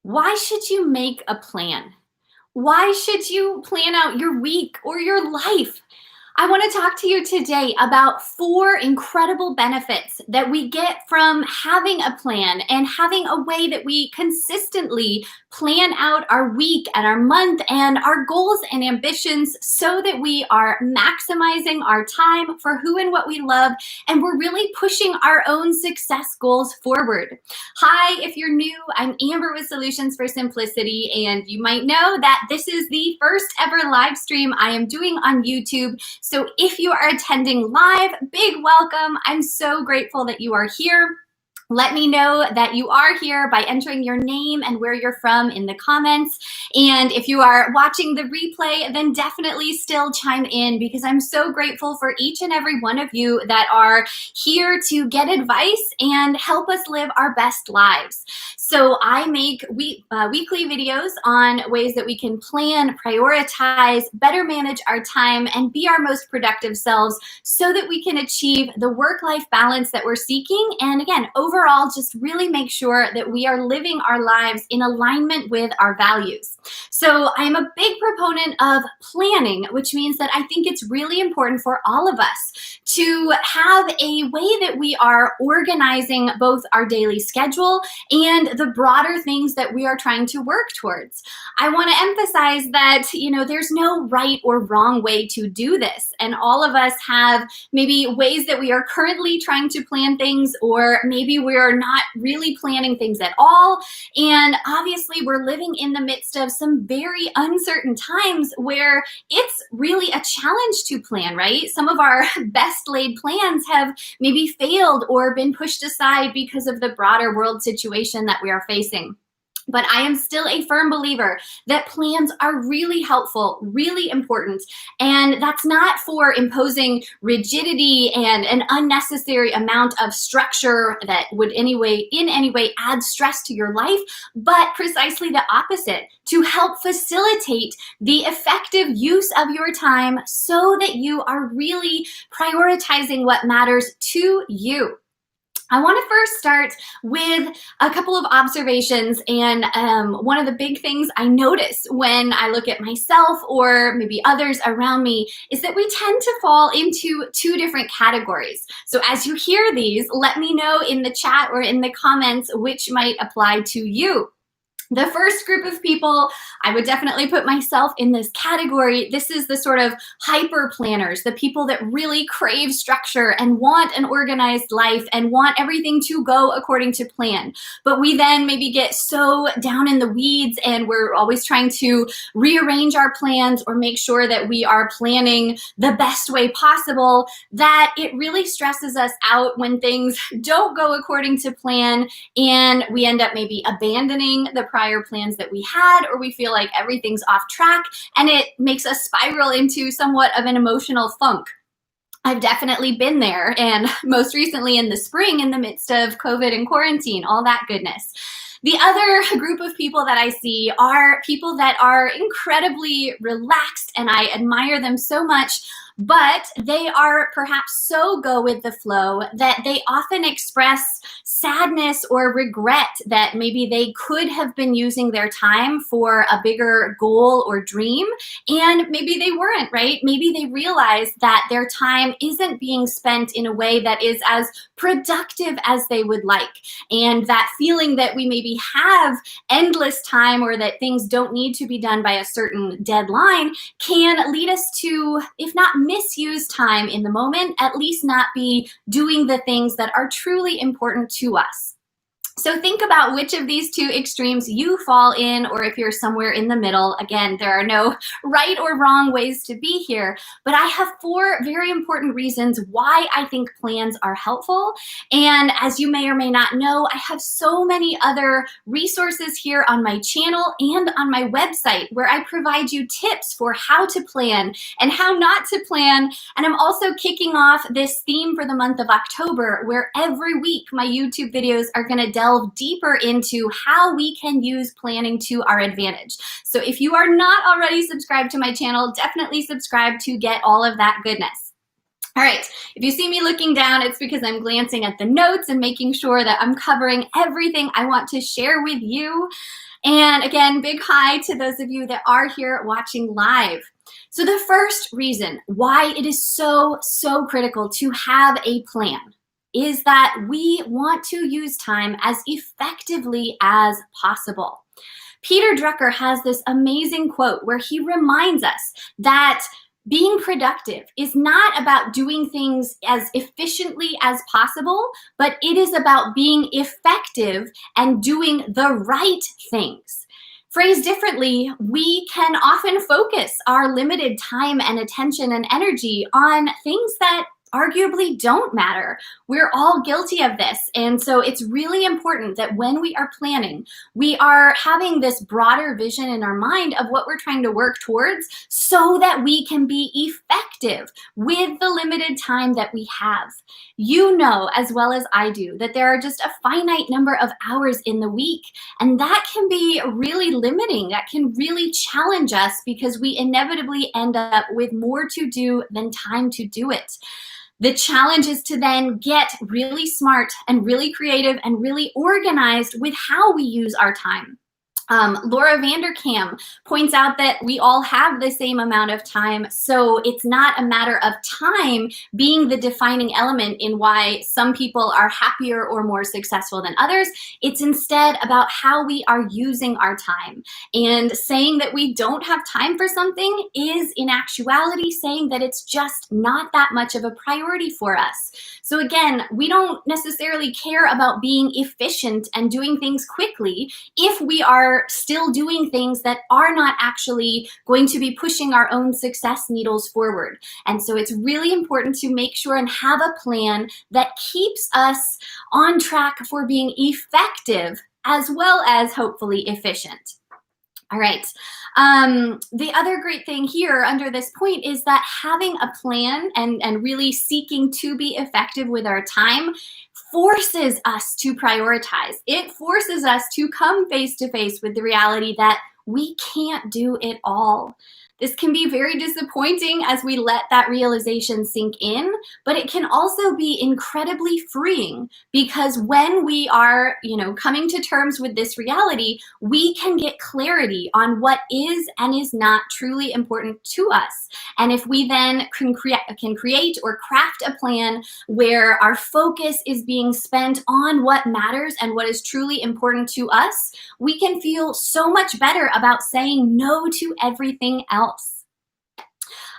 Why should you make a plan? Why should you plan out your week or your life? I want to talk to you today about 4 incredible benefits that we get from having a plan and having a way that we consistently plan out our week and our month and our goals and ambitions so that we are maximizing our time for who and what we love, and we're really pushing our own success goals forward. Hi, if you're new, I'm Amber with Solutions for Simplicity, and you might know that this is the first ever live stream I am doing on YouTube. So if you are attending live, big welcome. I'm so grateful that you are here. Let me know that you are here by entering your name and where you're from in the comments. And if you are watching the replay, then definitely still chime in, because I'm so grateful for each and every one of you that are here to get advice and help us live our best lives. So I make weekly videos on ways that we can plan, prioritize, better manage our time, and be our most productive selves so that we can achieve the work-life balance that we're seeking. And again, overall, just really make sure that we are living our lives in alignment with our values. So I'm a big proponent of planning, which means that I think it's really important for all of us to have a way that we are organizing both our daily schedule and the broader things that we are trying to work towards. I want to emphasize that, there's no right or wrong way to do this. And all of us have maybe ways that we are currently trying to plan things, or maybe we're not really planning things at all. And obviously we're living in the midst of some very uncertain times where it's really a challenge to plan, right? Some of our best laid plans have maybe failed or been pushed aside because of the broader world situation that we are facing. But I am still a firm believer that plans are really helpful, really important. And that's not for imposing rigidity and an unnecessary amount of structure that would in any way add stress to your life, but precisely the opposite, to help facilitate the effective use of your time so that you are really prioritizing what matters to you. I want to first start with a couple of observations, and one of the big things I notice when I look at myself or maybe others around me is that we tend to fall into 2 different categories. So as you hear these, let me know in the chat or in the comments which might apply to you. The first group of people, I would definitely put myself in this category. This is the sort of hyper planners, the people that really crave structure and want an organized life and want everything to go according to plan. But we then maybe get so down in the weeds and we're always trying to rearrange our plans or make sure that we are planning the best way possible, that it really stresses us out when things don't go according to plan and we end up maybe abandoning the prior plans that we had, or we feel like everything's off track, and it makes us spiral into somewhat of an emotional funk. I've definitely been there, and most recently in the spring in the midst of COVID and quarantine, all that goodness. The other group of people that I see are people that are incredibly relaxed, and I admire them so much, but they are perhaps so go with the flow that they often express sadness or regret that maybe they could have been using their time for a bigger goal or dream, and maybe they weren't, right? Maybe they realize that their time isn't being spent in a way that is as productive as they would like, and that feeling that we maybe have endless time or that things don't need to be done by a certain deadline can lead us to, if not misuse time in the moment, at least not be doing the things that are truly important to us. So think about which of these 2 extremes you fall in, or if you're somewhere in the middle. Again, there are no right or wrong ways to be here, but I have 4 very important reasons why I think plans are helpful. And as you may or may not know, I have so many other resources here on my channel and on my website where I provide you tips for how to plan and how not to plan. And I'm also kicking off this theme for the month of October, where every week my YouTube videos are going to delve deeper into how we can use planning to our advantage. So if you are not already subscribed to my channel, definitely subscribe to get all of that goodness. All right, if you see me looking down, it's because I'm glancing at the notes and making sure that I'm covering everything I want to share with you. And again, big hi to those of you that are here watching live. So the first reason why it is so critical to have a plan is that we want to use time as effectively as possible. Peter Drucker has this amazing quote where he reminds us that being productive is not about doing things as efficiently as possible, but it is about being effective and doing the right things. Phrased differently, we can often focus our limited time and attention and energy on things that arguably don't matter. We're all guilty of this. And so it's really important that when we are planning, we are having this broader vision in our mind of what we're trying to work towards so that we can be effective with the limited time that we have. You know, as well as I do, that there are just a finite number of hours in the week, and that can be really limiting. That can really challenge us because we inevitably end up with more to do than time to do it. The challenge is to then get really smart and really creative and really organized with how we use our time. Laura Vanderkam points out that we all have the same amount of time, so it's not a matter of time being the defining element in why some people are happier or more successful than others. It's instead about how we are using our time. And saying that we don't have time for something is in actuality saying that it's just not that much of a priority for us. So again, we don't necessarily care about being efficient and doing things quickly if we are still doing things that are not actually going to be pushing our own success needles forward. And so it's really important to make sure and have a plan that keeps us on track for being effective as well as hopefully efficient. All right. The other great thing here under this point is that having a plan and really seeking to be effective with our time forces us to prioritize. It forces us to come face to face with the reality that we can't do it all. This can be very disappointing as we let that realization sink in, but it can also be incredibly freeing because when we are, coming to terms with this reality, we can get clarity on what is and is not truly important to us. And if we then can create or craft a plan where our focus is being spent on what matters and what is truly important to us, we can feel so much better about saying no to everything else.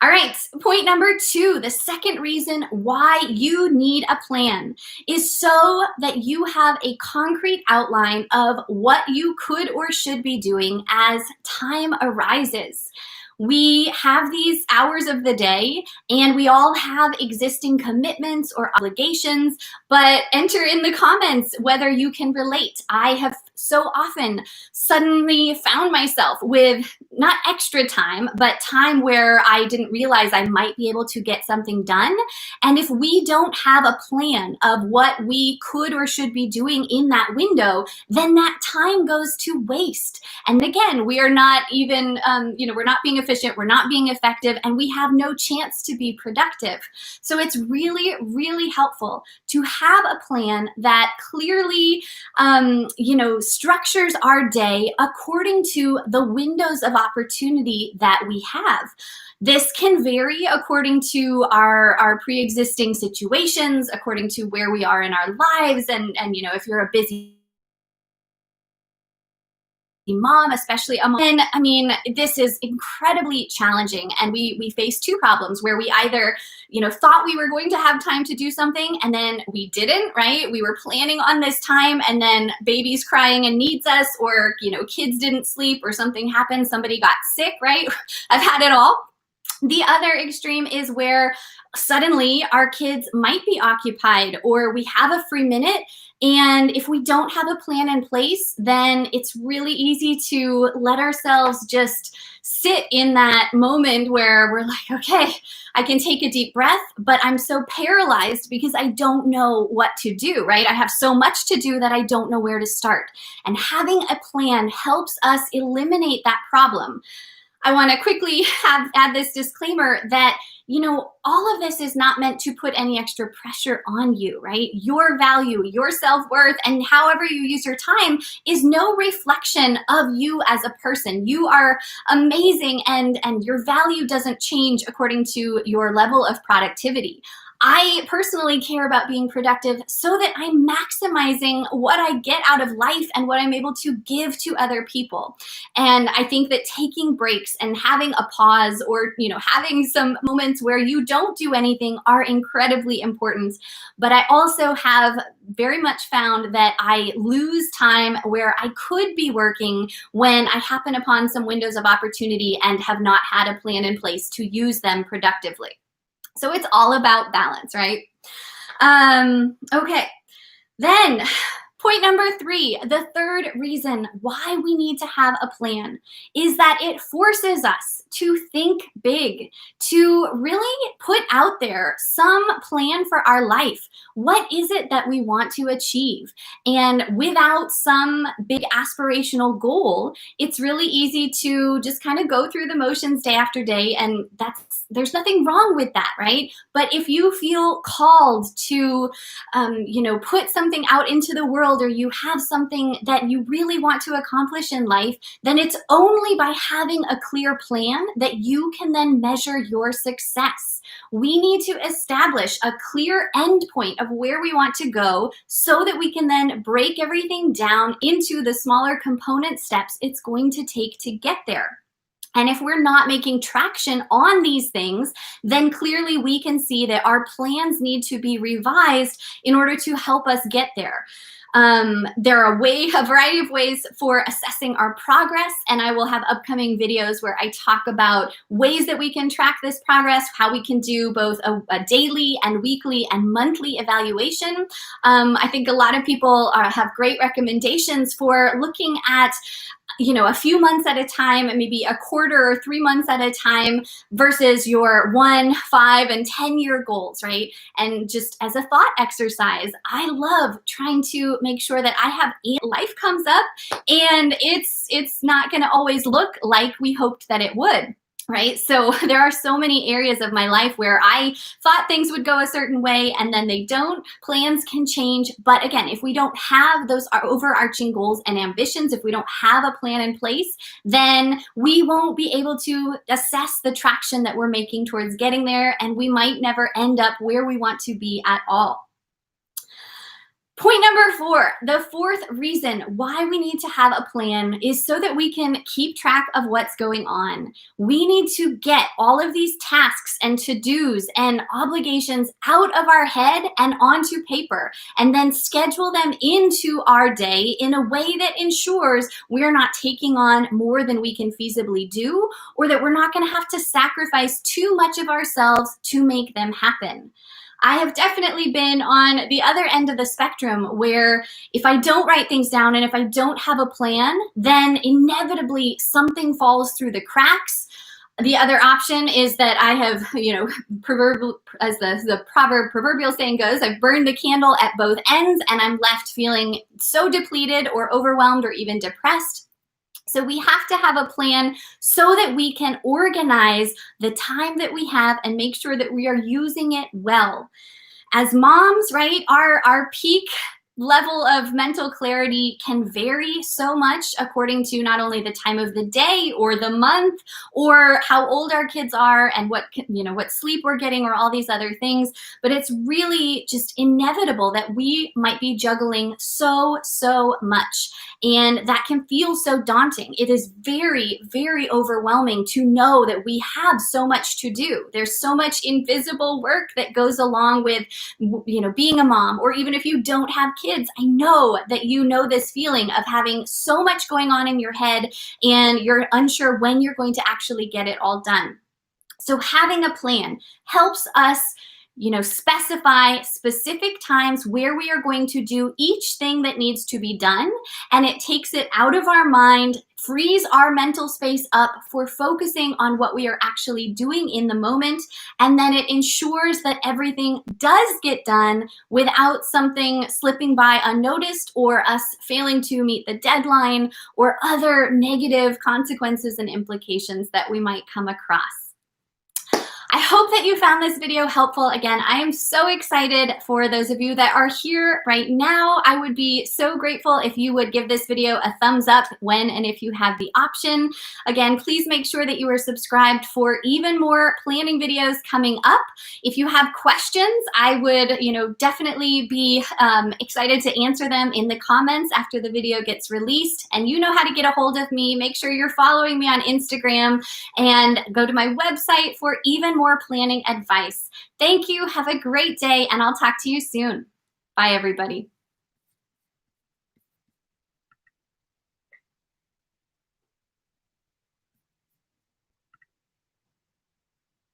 All right, point number 2, the second reason why you need a plan is so that you have a concrete outline of what you could or should be doing as time arises. We have these hours of the day and we all have existing commitments or obligations, but enter in the comments whether you can relate. I have so often suddenly found myself with not extra time, but time where I didn't realize I might be able to get something done. And if we don't have a plan of what we could or should be doing in that window, then that time goes to waste. And again, we are not even, we're not being efficient, we're not being effective, and we have no chance to be productive. So it's really, really helpful to have a plan that clearly, structures our day according to the windows of opportunity that we have. This can vary according to our pre-existing situations, according to where we are in our lives, and if you're a busy mom, especially a mom. And this is incredibly challenging. And we face two problems where we either, thought we were going to have time to do something and then we didn't, right? We were planning on this time and then baby's crying and needs us, or, kids didn't sleep or something happened, somebody got sick, right? I've had it all. The other extreme is where suddenly our kids might be occupied or we have a free minute. And if we don't have a plan in place, then it's really easy to let ourselves just sit in that moment where we're like, okay, I can take a deep breath, but I'm so paralyzed because I don't know what to do, right? I have so much to do that I don't know where to start. And having a plan helps us eliminate that problem. I want to quickly add this disclaimer that all of this is not meant to put any extra pressure on you, right? Your value, your self-worth, and however you use your time is no reflection of you as a person. You are amazing, and your value doesn't change according to your level of productivity. I personally care about being productive so that I'm maximizing what I get out of life and what I'm able to give to other people. And I think that taking breaks and having a pause, or having some moments where you don't do anything, are incredibly important. But I also have very much found that I lose time where I could be working when I happen upon some windows of opportunity and have not had a plan in place to use them productively. So it's all about balance, right? Okay, then point number 3, the third reason why we need to have a plan is that it forces us to think big, to really put out there some plan for our life. What is it that we want to achieve? And without some big aspirational goal, it's really easy to just kind of go through the motions day after day, and there's nothing wrong with that, right? But if you feel called to, put something out into the world, or you have something that you really want to accomplish in life, then it's only by having a clear plan that you can then measure your success. We need to establish a clear end point of where we want to go so that we can then break everything down into the smaller component steps it's going to take to get there. And if we're not making traction on these things, then clearly we can see that our plans need to be revised in order to help us get there. There are a variety of ways for assessing our progress, and I will have upcoming videos where I talk about ways that we can track this progress, how we can do both a daily and weekly and monthly evaluation. I think a lot of people have great recommendations for looking at a few months at a time, and maybe a quarter or 3 months at a time, versus your 1, 5, and 10-year goals, right? And just as a thought exercise, I love trying to make sure that life comes up and it's not going to always look like we hoped that it would. Right? So there are so many areas of my life where I thought things would go a certain way and then they don't. Plans can change. But again, if we don't have those overarching goals and ambitions, if we don't have a plan in place, then we won't be able to assess the traction that we're making towards getting there, and we might never end up where we want to be at all. Point number 4, the fourth reason why we need to have a plan is so that we can keep track of what's going on. We need to get all of these tasks and to-dos and obligations out of our head and onto paper, and then schedule them into our day in a way that ensures we're not taking on more than we can feasibly do, or that we're not going to have to sacrifice too much of ourselves to make them happen. I have definitely been on the other end of the spectrum where if I don't write things down and if I don't have a plan, then inevitably something falls through the cracks. The other option is that I have, as the proverbial saying goes, I've burned the candle at both ends and I'm left feeling so depleted or overwhelmed or even depressed. So we have to have a plan so that we can organize the time that we have and make sure that we are using it well. As moms, right, our peak level of mental clarity can vary so much according to not only the time of the day or the month or how old our kids are and what sleep we're getting or all these other things, but it's really just inevitable that we might be juggling so much, and that can feel so daunting. It is very, very overwhelming to know that we have so much to do. There's so much invisible work that goes along with being a mom, or even if you don't have kids, I know that you know this feeling of having so much going on in your head and you're unsure when you're going to actually get it all done. So having a plan helps us specify specific times where we are going to do each thing that needs to be done, and it takes it out of our mind, frees our mental space up for focusing on what we are actually doing in the moment, and then it ensures that everything does get done without something slipping by unnoticed or us failing to meet the deadline or other negative consequences and implications that we might come across. I hope that you found this video helpful. Again, I am so excited for those of you that are here right now. I would be so grateful if you would give this video a thumbs up when and if you have the option. Again, please make sure that you are subscribed for even more planning videos coming up. If you have questions, I would, definitely be excited to answer them in the comments after the video gets released. And you know how to get a hold of me. Make sure you're following me on Instagram and go to my website for even more planning advice. Thank you. Have a great day, and I'll talk to you soon. Bye, everybody.